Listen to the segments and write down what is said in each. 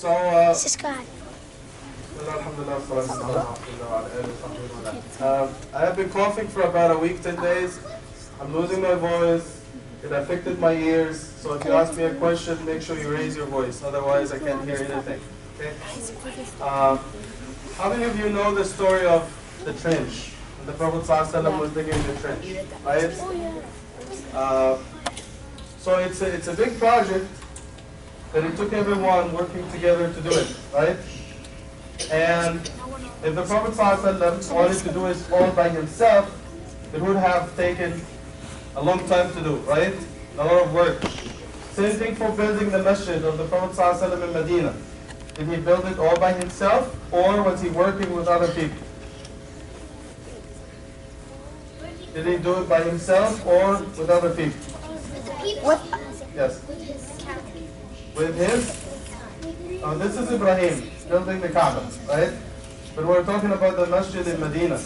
Subscribe. I have been coughing for about a week, 10 days. I'm losing my voice. It affected my ears. So if you ask me a question, make sure you raise your voice. Otherwise, I can't hear anything. Okay? How many of you know the story of the trench? The Prophet ﷺ was digging the trench, right? So it's a big project that it took everyone working together to do it, right? And if the Prophet ﷺ wanted to do it all by himself, it would have taken a long time to do, right? A lot of work. Same thing for building the masjid of the Prophet ﷺ in Medina. Did he build it all by himself, or was he working with other people? Did he do it by himself or with other people? What? Yes. With his? Oh, this is Ibrahim building the Kaaba, right? But we're talking about the masjid in Medina.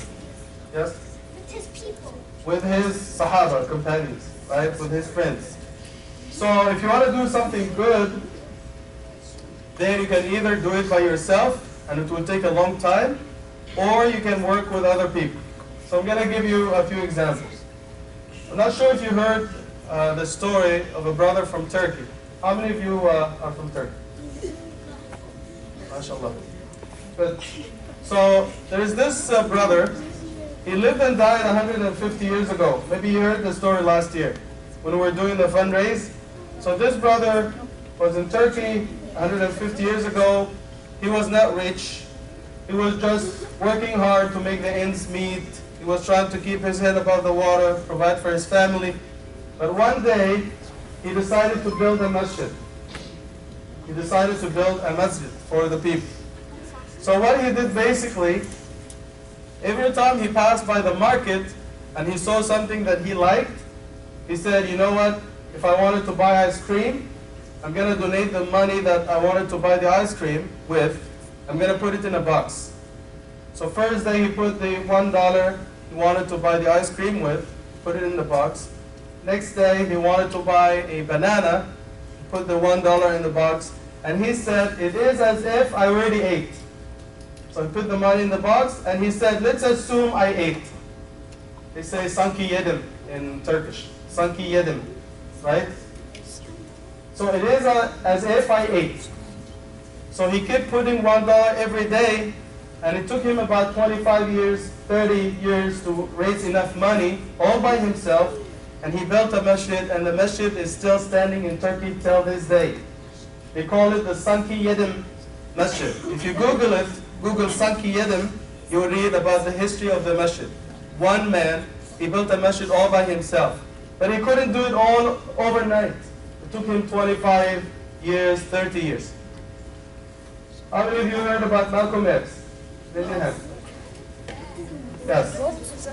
Yes? With his people. With his Sahaba, companions, right? With his friends. So if you want to do something good, then you can either do it by yourself, and it will take a long time, or you can work with other people. So I'm going to give you a few examples. I'm not sure if you heard the story of a brother from Turkey. How many of you are from Turkey? MashaAllah. Good. So there's this brother. He lived and died 150 years ago. Maybe you heard the story last year when we were doing the fundraise. So this brother was in Turkey 150 years ago. He was not rich. He was just working hard to make the ends meet. He was trying to keep his head above the water, provide for his family. But one day, he decided to build a masjid. He decided to build a masjid for the people. So what he did basically, every time he passed by the market and he saw something that he liked, he said, you know what, if I wanted to buy ice cream, I'm going to donate the money that I wanted to buy the ice cream with, I'm going to put it in a box. So first day he put the $1 he wanted to buy the ice cream with, put it in the box. Next day he wanted to buy a banana, put the $1 in the box, and he said, it is as if I already ate. So he put the money in the box, and he said, let's assume I ate. They say sanki yedim in Turkish. Sanki yedim, right? So it is as if I ate. So he kept putting $1 every day, and it took him about 25 years, 30 years to raise enough money all by himself, and he built a masjid, and the masjid is still standing in Turkey till this day. They call it the Sanki Yedim Masjid. If you Google it, Google Sanki Yedim, you will read about the history of the masjid. One man, he built a masjid all by himself. But he couldn't do it all overnight. It took him 25 years, 30 years. How many of you heard about Malcolm X? Raise your hand. Yes.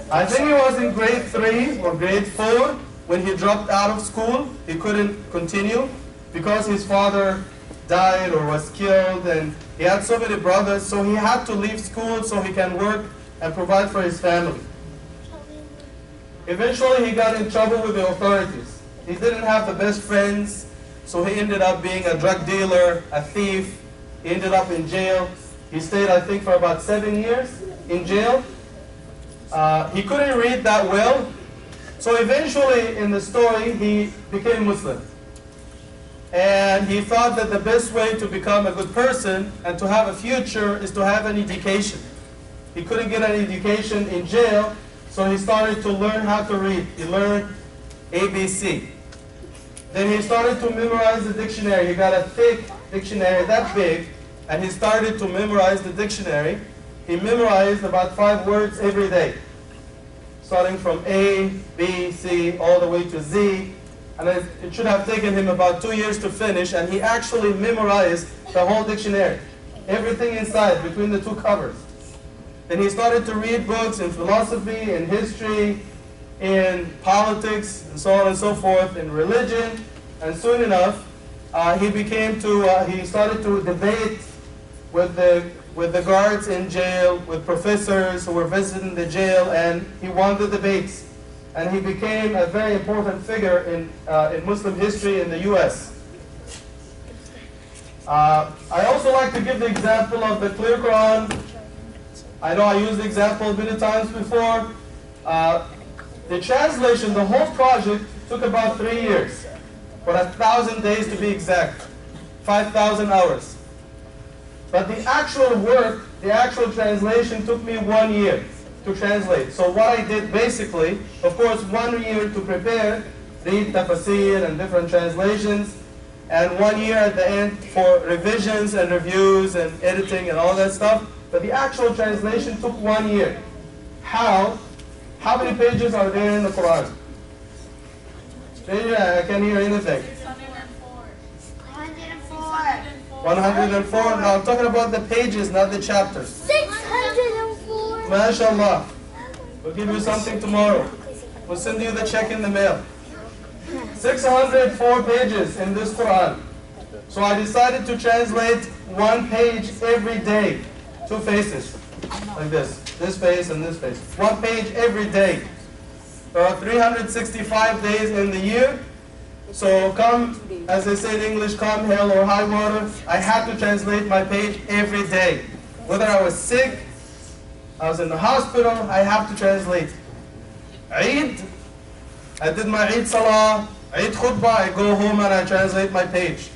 I think he was in grade 3 or grade 4 when he dropped out of school. He couldn't continue because his father died or was killed, and he had so many brothers, so he had to leave school so he can work and provide for his family. Eventually he got in trouble with the authorities. He didn't have the best friends, so he ended up being a drug dealer, a thief. He ended up in jail. He stayed, I think, for about 7 years in jail. He couldn't read that well, so eventually in the story he became Muslim. And he thought that the best way to become a good person and to have a future is to have an education. He couldn't get an education in jail, so he started to learn how to read. He learned ABC. Then he started to memorize the dictionary. He got a thick dictionary that big, and he started to memorize the dictionary. He memorized about 5 words every day, starting from A, B, C, all the way to Z. And it should have taken him about 2 years to finish, and he actually memorized the whole dictionary, everything inside, between the 2 covers. Then he started to read books in philosophy, in history, in politics, and so on and so forth, in religion. And soon enough, he started to debate with the guards in jail, with professors who were visiting the jail, and he won the debates. And he became a very important figure in Muslim history in the US. I also like to give the example of the clear Quran. I know I used the example many times before. The translation, the whole project took about 3 years, for 1,000 days to be exact, 5,000 hours. But the actual work, the actual translation took me 1 year to translate. So what I did basically, of course, 1 year to prepare, read tafsir and different translations, and 1 year at the end for revisions and reviews and editing and all that stuff. But the actual translation took 1 year. How? How many pages are there in the Quran? I can't hear anything. 104. Now I'm talking about the pages, not the chapters. 604. MashaAllah. We'll give you something tomorrow. We'll send you the check in the mail. 604 pages in this Quran. So I decided to translate 1 page every day. 2 faces. Like this. This face and this face. 1 page every day. There are 365 days in the year. So come, as they say in English, come hell or high water, I had to translate my page every day. Whether I was sick, I was in the hospital, I have to translate. Eid, I did my Eid Salah, Eid Khutbah, I go home and I translate my page.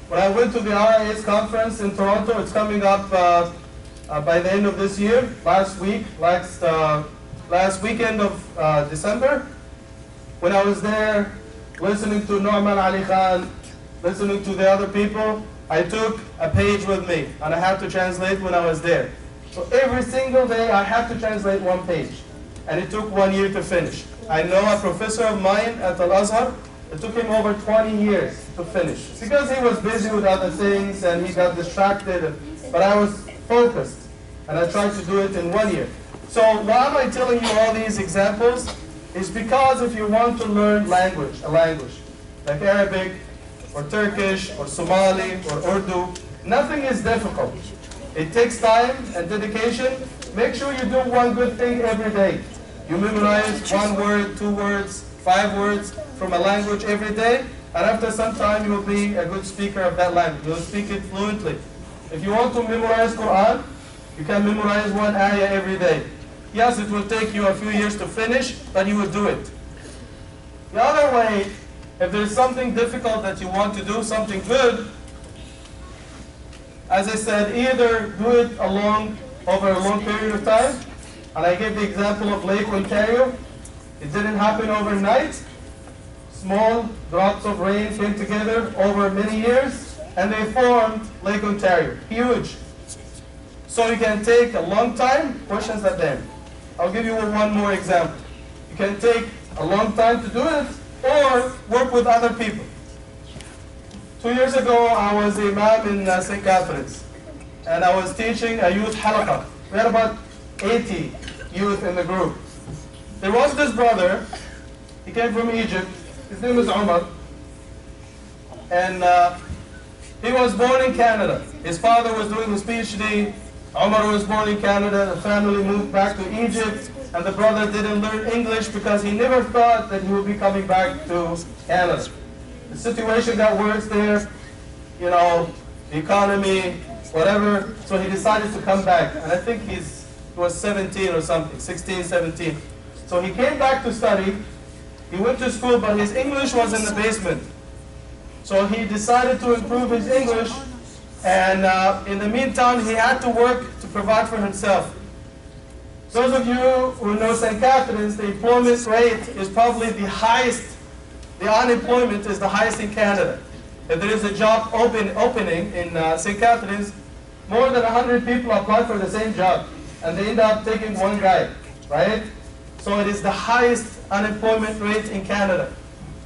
When I went to the RIS conference in Toronto, it's coming up by the end of this year, last weekend of December. When I was there, listening to Norman Ali Khan, listening to the other people, I took a page with me, and I had to translate when I was there. So every single day, I had to translate 1 page, and it took 1 year to finish. I know a professor of mine at Al-Azhar, it took him over 20 years to finish, because he was busy with other things, and he got distracted, but I was focused, and I tried to do it in 1 year. So why am I telling you all these examples? It's because if you want to learn a language, like Arabic, or Turkish, or Somali, or Urdu, nothing is difficult. It takes time and dedication. Make sure you do 1 good thing every day. You memorize 1 word, 2 words, 5 words from a language every day, and after some time you will be a good speaker of that language. You'll speak it fluently. If you want to memorize Quran, you can memorize 1 ayah every day. Yes, it will take you a few years to finish, but you will do it. The other way, if there's something difficult that you want to do, something good, as I said, either do it over a long period of time, and I gave the example of Lake Ontario. It didn't happen overnight. Small drops of rain came together over many years, and they formed Lake Ontario, huge. So you can take a long time, questions at the end. I'll give you 1 more example. You can take a long time to do it, or work with other people. 2 years ago, I was imam in St. Catherine's, and I was teaching a youth halaqah. We had about 80 youth in the group. There was this brother, he came from Egypt, his name was Umar, and he was born in Canada. His father was doing his PhD. Umar was born in Canada, the family moved back to Egypt, and the brother didn't learn English because he never thought that he would be coming back to Canada. The situation got worse there, you know, the economy, whatever, so he decided to come back. And I think he was 17 or something, 16, 17. So he came back to study. He went to school, but his English was in the basement. So he decided to improve his English, and in the meantime, he had to work to provide for himself. Those of you who know St. Catherine's, the employment rate is probably the highest. The unemployment is the highest in Canada. If there is a job opening in St. Catherine's, more than 100 people apply for the same job, and they end up taking 1 guy, right? So it is the highest unemployment rate in Canada.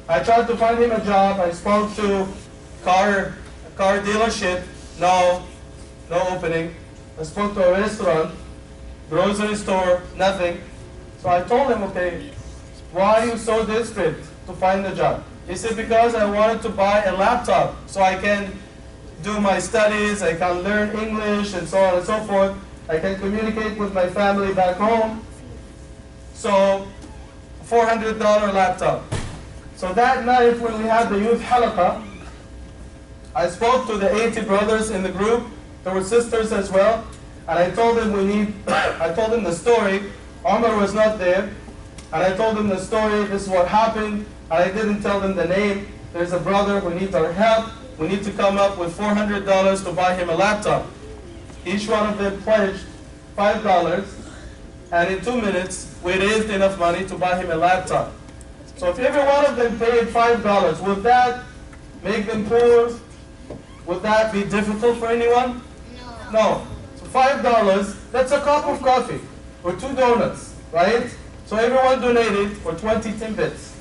I tried to find him a job. I spoke to a car dealership. No opening. I spoke to a restaurant, grocery store, nothing. So I told him, okay, why are you so desperate to find a job? He said, because I wanted to buy a laptop so I can do my studies, I can learn English, and so on and so forth. I can communicate with my family back home. So, $400 laptop. So that night when we had the youth halaqah, I spoke to the 80 brothers in the group. There were sisters as well. And I told them I told them the story. Omar was not there. And I told them the story, this is what happened. And I didn't tell them the name. There's a brother who needs our help. We need to come up with $400 to buy him a laptop. Each one of them pledged $5. And in 2 minutes, we raised enough money to buy him a laptop. So if every one of them paid $5, would that make them poor? Would that be difficult for anyone? No. So $5, that's a cup of coffee or 2 donuts, right? So everyone donated for 20 timbits.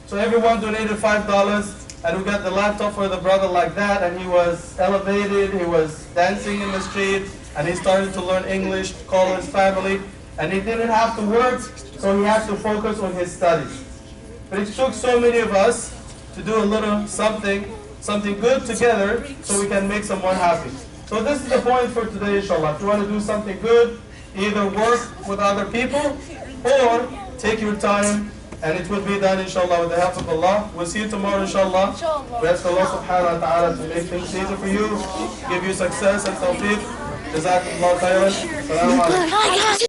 So everyone donated $5, and we got the laptop for the brother like that, and he was elevated, he was dancing in the street, and he started to learn English, call his family, and he didn't have to work, so he had to focus on his studies. But it took so many of us to do a little something good together so we can make someone happy. So this is the point for today, inshallah. If you want to do something good, either work with other people or take your time, and it will be done, inshallah, with the help of Allah. We'll see you tomorrow, inshallah. We ask Allah subhanahu wa ta'ala to make things easier for you, give you success and tawfiq. Jazakumullah khairan. Assalamu alaikum.